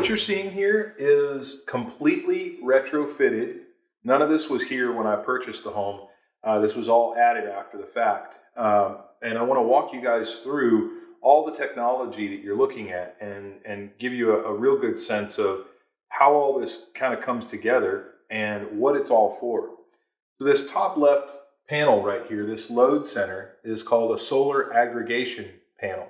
What you're seeing here is completely retrofitted. None of this was here when I purchased the home. This was all added after the fact. And I want to walk you guys through all the technology that you're looking at and give you a real good sense of how all this kind of comes together and what it's all for. So this top left panel right here, this load center, is called a solar aggregation panel.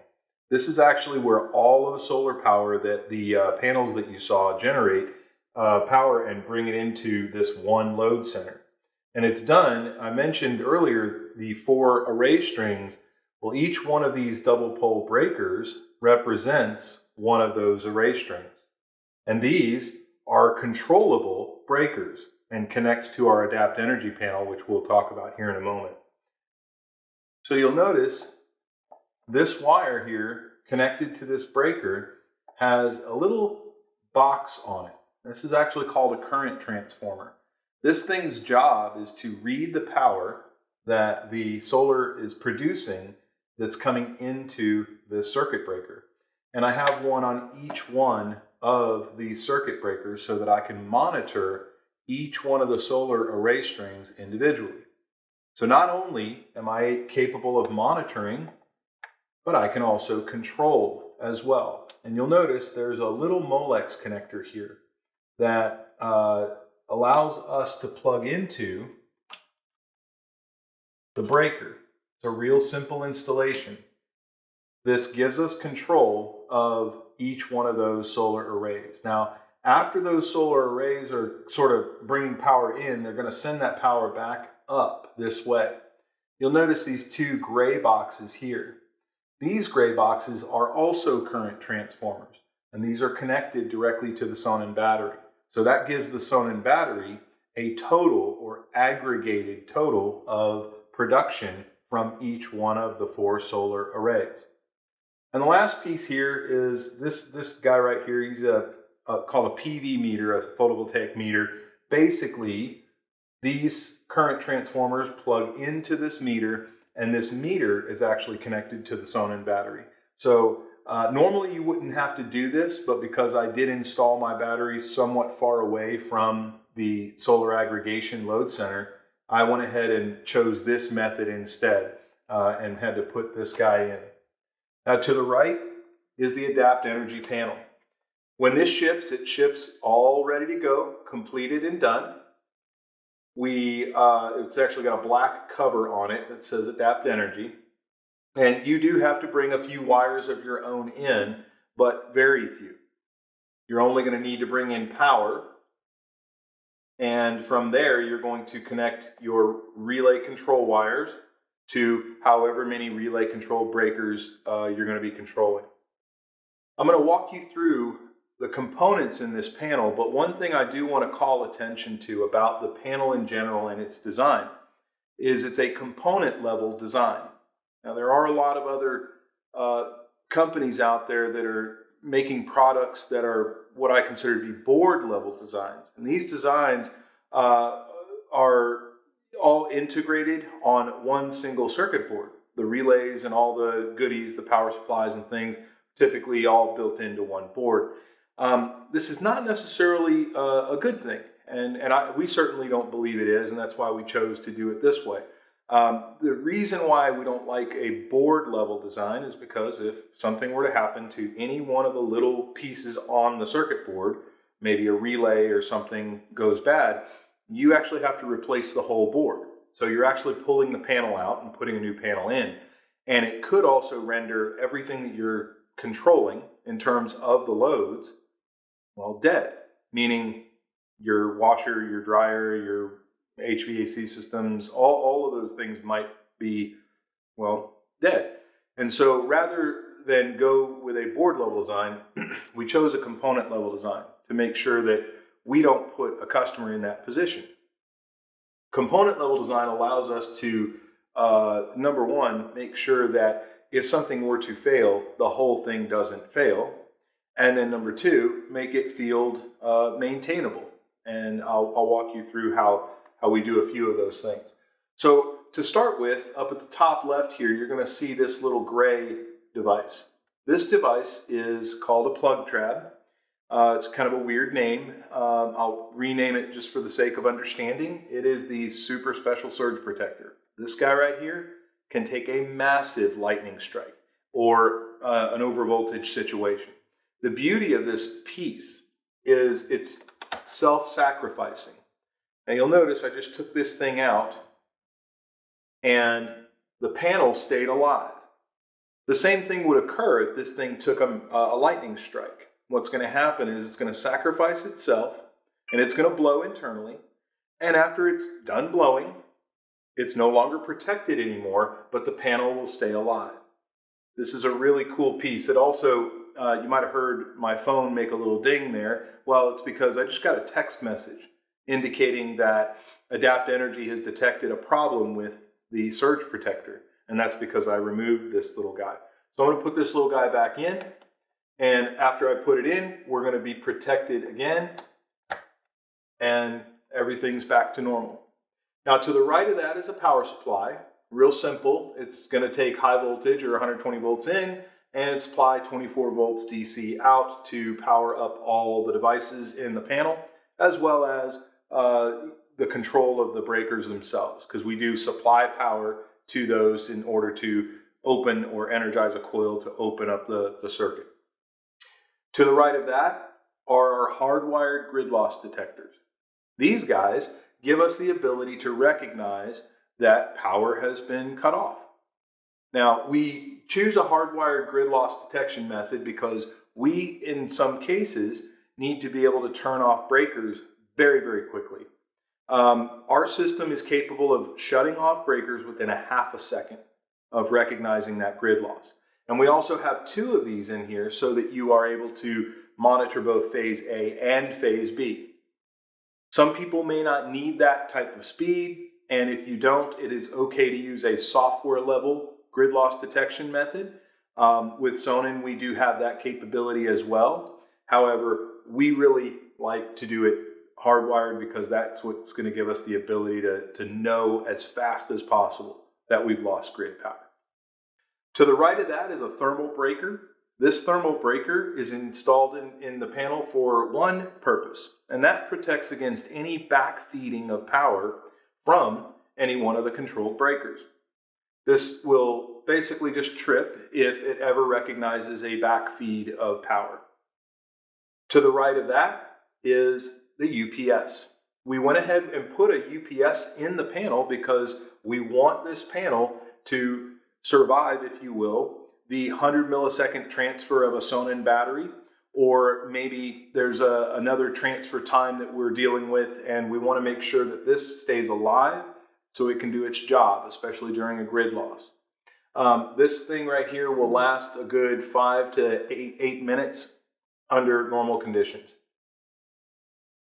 This is actually where all of the solar power that the panels that you saw generate power and bring it into this one load center. And it's done, I mentioned earlier, the 4 array strings. Well, each one of these double pole breakers represents one of those array strings. And these are controllable breakers and connect to our adapt energy panel, which we'll talk about here in a moment. So you'll notice this wire here connected to this breaker has a little box on it. This is actually called a current transformer. This thing's job is to read the power that the solar is producing that's coming into this circuit breaker. And I have one on each one of these circuit breakers so that I can monitor each one of the solar array strings individually. So not only am I capable of monitoring, but I can also control as well. And you'll notice there's a little Molex connector here that allows us to plug into the breaker. It's a real simple installation. This gives us control of each one of those solar arrays. Now, after those solar arrays are sort of bringing power in, they're going to send that power back up this way. You'll notice these 2 gray boxes here. These gray boxes are also current transformers, and these are connected directly to the Sonnen battery. So that gives the Sonnen battery a total or aggregated total of production from each one of the 4 solar arrays. And the last piece here is this guy right here. He's called a PV meter, a photovoltaic meter. Basically, these current transformers plug into this meter, and this meter is actually connected to the Sonnen battery. So normally you wouldn't have to do this, but because I did install my batteries somewhat far away from the solar aggregation load center, I went ahead and chose this method instead and had to put this guy in. Now to the right is the adapt energy panel. When this ships, it ships all ready to go, completed and done. It's actually got a black cover on it that says adapt energy. And you do have to bring a few wires of your own in, but very few. You're only going to need to bring in power. And from there, you're going to connect your relay control wires to however many relay control breakers you're going to be controlling. I'm going to walk you through the components in this panel, but one thing I do want to call attention to about the panel in general and its design is it's a component level design. Now there are a lot of other companies out there that are making products that are what I consider to be board level designs. And these designs are all integrated on one single circuit board. The relays and all the goodies, the power supplies and things, typically all built into one board. This is not necessarily a good thing, and we certainly don't believe it is, and that's why we chose to do it this way. The reason why we don't like a board level design is because if something were to happen to any one of the little pieces on the circuit board, maybe a relay or something goes bad, you actually have to replace the whole board. So you're actually pulling the panel out and putting a new panel in. And it could also render everything that you're controlling in terms of the loads, well, dead. Meaning your washer, your dryer, your HVAC systems, all of those things might be, well, dead. And so rather than go with a board level design, we chose a component level design to make sure that we don't put a customer in that position. Component level design allows us to, number one, make sure that if something were to fail, the whole thing doesn't fail. And then number two, make it field maintainable. And I'll walk you through how we do a few of those things. So to start with, up at the top left here, you're going to see this little gray device. This device is called a plug trap. It's kind of a weird name. I'll rename it just for the sake of understanding. It is the Super Special Surge Protector. This guy right here can take a massive lightning strike or an overvoltage situation. The beauty of this piece is it's self-sacrificing. Now you'll notice I just took this thing out and the panel stayed alive. The same thing would occur if this thing took a lightning strike. What's going to happen is it's going to sacrifice itself and it's going to blow internally. And after it's done blowing, it's no longer protected anymore, but the panel will stay alive. This is a really cool piece. It also, you might have heard my phone make a little ding there. Well, it's because I just got a text message indicating that Adapt Energy has detected a problem with the surge protector. And that's because I removed this little guy. So I'm going to put this little guy back in. And after I put it in, we're going to be protected again. And everything's back to normal. Now to the right of that is a power supply. Real simple. It's going to take high voltage or 120 volts in and supply 24 volts DC out to power up all the devices in the panel, as well as the control of the breakers themselves, because we do supply power to those in order to open or energize a coil to open up the circuit. To the right of that are our hardwired grid loss detectors. These guys give us the ability to recognize that power has been cut off. Now, we choose a hardwired grid loss detection method because we, in some cases, need to be able to turn off breakers very, very quickly. Our system is capable of shutting off breakers within a half a second of recognizing that grid loss. And we also have 2 of these in here so that you are able to monitor both phase A and phase B. Some people may not need that type of speed, and if you don't, it is okay to use a software level grid loss detection method. With Sonin, we do have that capability as well. However, we really like to do it hardwired because that's what's going to give us the ability to know as fast as possible that we've lost grid power. To the right of that is a thermal breaker. This thermal breaker is installed in the panel for one purpose, and that protects against any backfeeding of power from any one of the controlled breakers. This will basically just trip if it ever recognizes a backfeed of power. To the right of that is the UPS. We went ahead and put a UPS in the panel because we want this panel to survive, if you will, the 100 millisecond transfer of a Sonin battery, or maybe there's another transfer time that we're dealing with and we want to make sure that this stays alive so it can do its job, especially during a grid loss. This thing right here will last a good 5 to 8 minutes under normal conditions.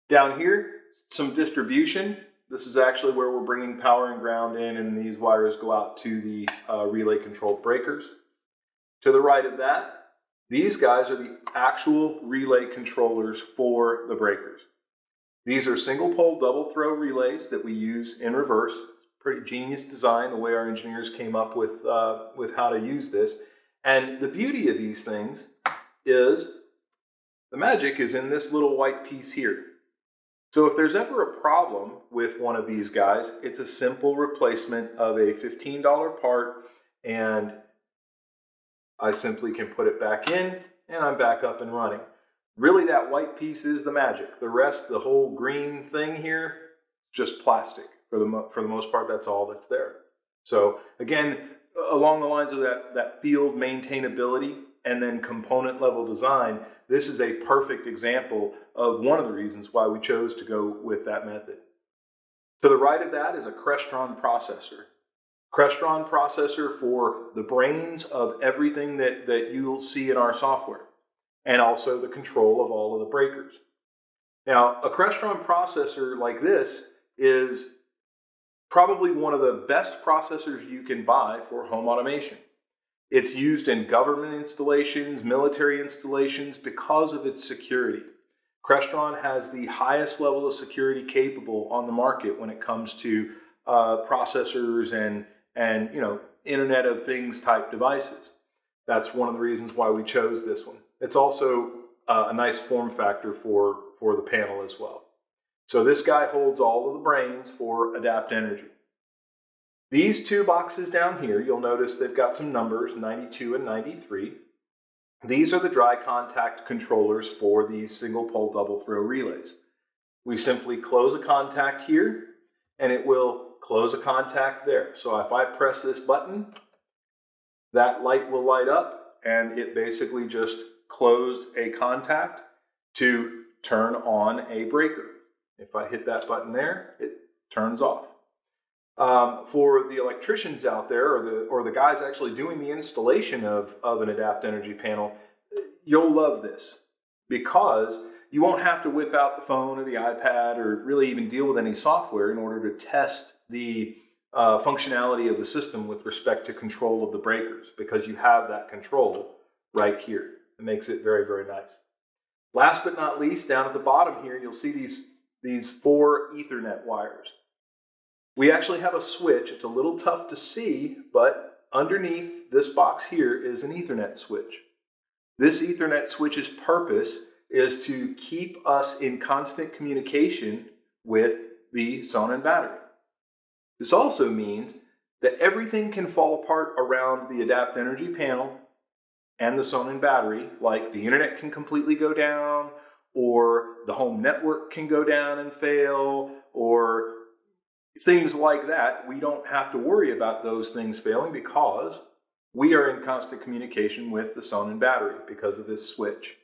Down here, some distribution. This is actually where we're bringing power and ground in, and these wires go out to the relay controlled breakers. To the right of that, these guys are the actual relay controllers for the breakers. These are single pole double throw relays that we use in reverse. It's a pretty genius design, the way our engineers came up with how to use this. And the beauty of these things is the magic is in this little white piece here. So if there's ever a problem with one of these guys, it's a simple replacement of a $15 part, and I simply can put it back in and I'm back up and running. Really, that white piece is the magic. The rest, the whole green thing here, just plastic. For the most part, that's all that's there. So again, along the lines of that field maintainability and then component level design, this is a perfect example of one of the reasons why we chose to go with that method. To the right of that is a Crestron processor. Crestron processor for the brains of everything that you'll see in our software, and also the control of all of the breakers. Now, a Crestron processor like this is probably one of the best processors you can buy for home automation. It's used in government installations, military installations because of its security. Crestron has the highest level of security capable on the market when it comes to processors and Internet of Things type devices. That's one of the reasons why we chose this one. It's also a nice form factor for the panel as well. So this guy holds all of the brains for Adapt Energy. These two boxes down here, you'll notice they've got some numbers, 92 and 93. These are the dry contact controllers for these single pole double throw relays. We simply close a contact here, and it will close a contact there. So if I press this button, that light will light up, and it basically just closed a contact to turn on a breaker. If I hit that button there, it turns off. For the electricians out there, or the guys actually doing the installation of an Adapt Energy panel, you'll love this, because you won't have to whip out the phone or the iPad or really even deal with any software in order to test the functionality of the system with respect to control of the breakers, because you have that control right here. It makes it very, very nice. Last but not least, down at the bottom here, you'll see these 4 Ethernet wires. We actually have a switch. It's a little tough to see, but underneath this box here is an Ethernet switch. This Ethernet switch's purpose is to keep us in constant communication with the Sonnen battery. This also means that everything can fall apart around the Adapt Energy panel and the Sonnen battery, like the internet can completely go down, or the home network can go down and fail, or things like that. We don't have to worry about those things failing because we are in constant communication with the Sonnen battery because of this switch.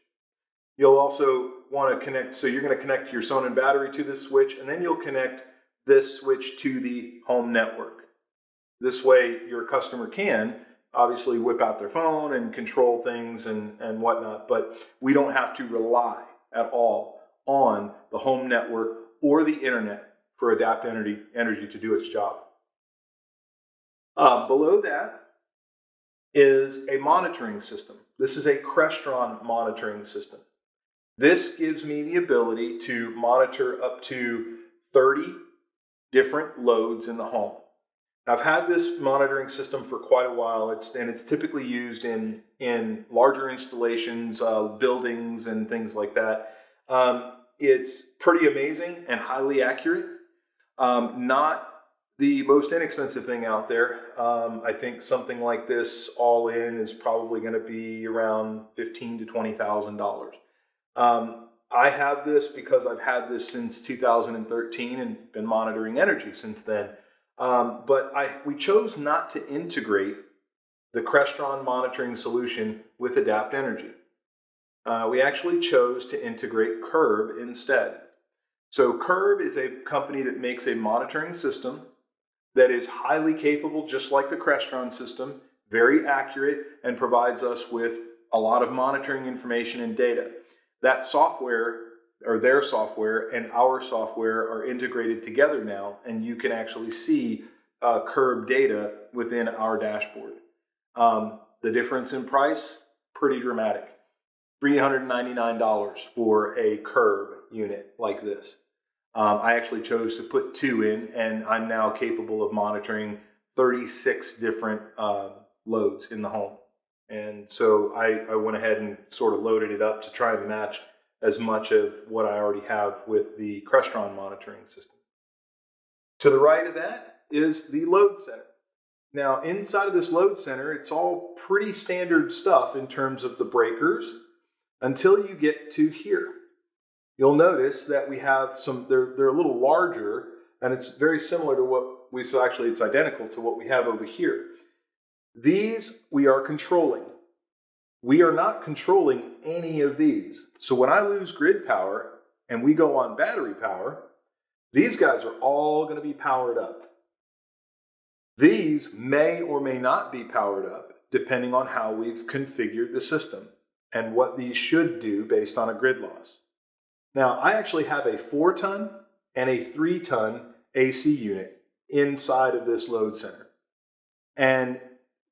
You'll also want to connect, so you're going to connect your Sonnen battery to this switch, and then you'll connect this switch to the home network. This way your customer can obviously whip out their phone and control things and whatnot, but we don't have to rely at all on the home network or the internet for Adapt Energy to do its job. Below that is a monitoring system. This is a Crestron monitoring system. This gives me the ability to monitor up to 30 different loads in the home. I've had this monitoring system for quite a while. It's typically used in larger installations, buildings and things like that. It's pretty amazing and highly accurate. Not the most inexpensive thing out there. I think something like this all in is probably going to be around $15,000 to $20,000. I have this because I've had this since 2013 and been monitoring energy since then. But we chose not to integrate the Crestron monitoring solution with Adapt Energy. We actually chose to integrate Curb instead. So Curb is a company that makes a monitoring system that is highly capable, just like the Crestron system, very accurate, and provides us with a lot of monitoring information and data. That software, or their software, and our software are integrated together now, and you can actually see Curb data within our dashboard. The difference in price, pretty dramatic. $399 for a Curb unit like this. I actually chose to put 2 in, and I'm now capable of monitoring 36 different loads in the home. And so I went ahead and sort of loaded it up to try and match as much of what I already have with the Crestron monitoring system. To the right of that is the load center. Now, inside of this load center, it's all pretty standard stuff in terms of the breakers until you get to here. You'll notice that we have some, they're a little larger, and it's very similar to what we saw. Actually, it's identical to what we have over here. These we are controlling. We are not controlling any of these. So when I lose grid power and we go on battery power, these guys are all going to be powered up. These may or may not be powered up depending on how we've configured the system and what these should do based on a grid loss. Now, I actually have a 4-ton and a 3-ton AC unit inside of this load center. And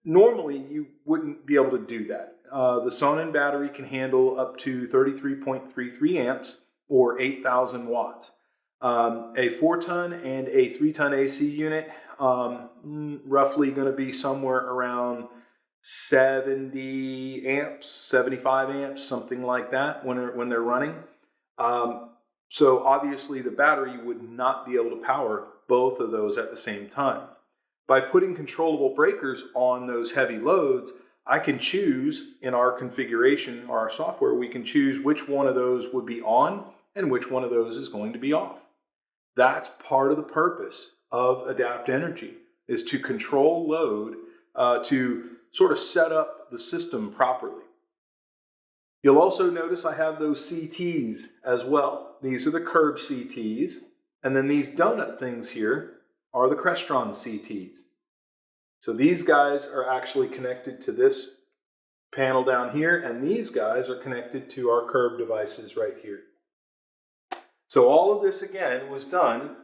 normally you wouldn't be able to do that. The Sonnen battery can handle up to 33.33 amps or 8,000 watts. A 4-ton and a 3-ton AC unit, roughly going to be somewhere around 70 amps, 75 amps, something like that when they're running. So obviously the battery would not be able to power both of those at the same time. By putting controllable breakers on those heavy loads, I can choose in our configuration, our software, we can choose which one of those would be on and which one of those is going to be off. That's part of the purpose of Adapt Energy, is to control load, to sort of set up the system properly. You'll also notice I have those CTs as well. These are the curb CTs, and then these donut things here are the Crestron CTs. So these guys are actually connected to this panel down here, and these guys are connected to our curb devices right here. So all of this, again, was done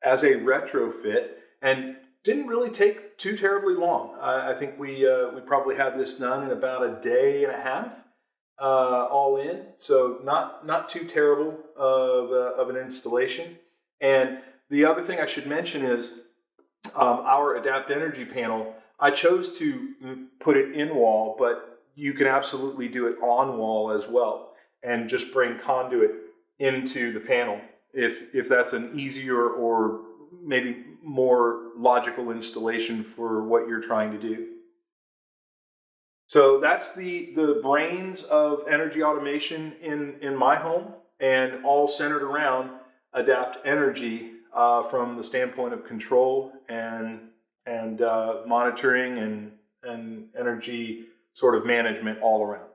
as a retrofit and didn't really take too terribly long. I think we probably had this done in about a day and a half, all in. So not too terrible of an installation. And the other thing I should mention is our Adapt Energy panel. I chose to put it in wall, but you can absolutely do it on wall as well, and just bring conduit into the panel if that's an easier or maybe more logical installation for what you're trying to do. So that's the brains of energy automation in my home, and all centered around Adapt Energy from the standpoint of control and monitoring and energy sort of management all around.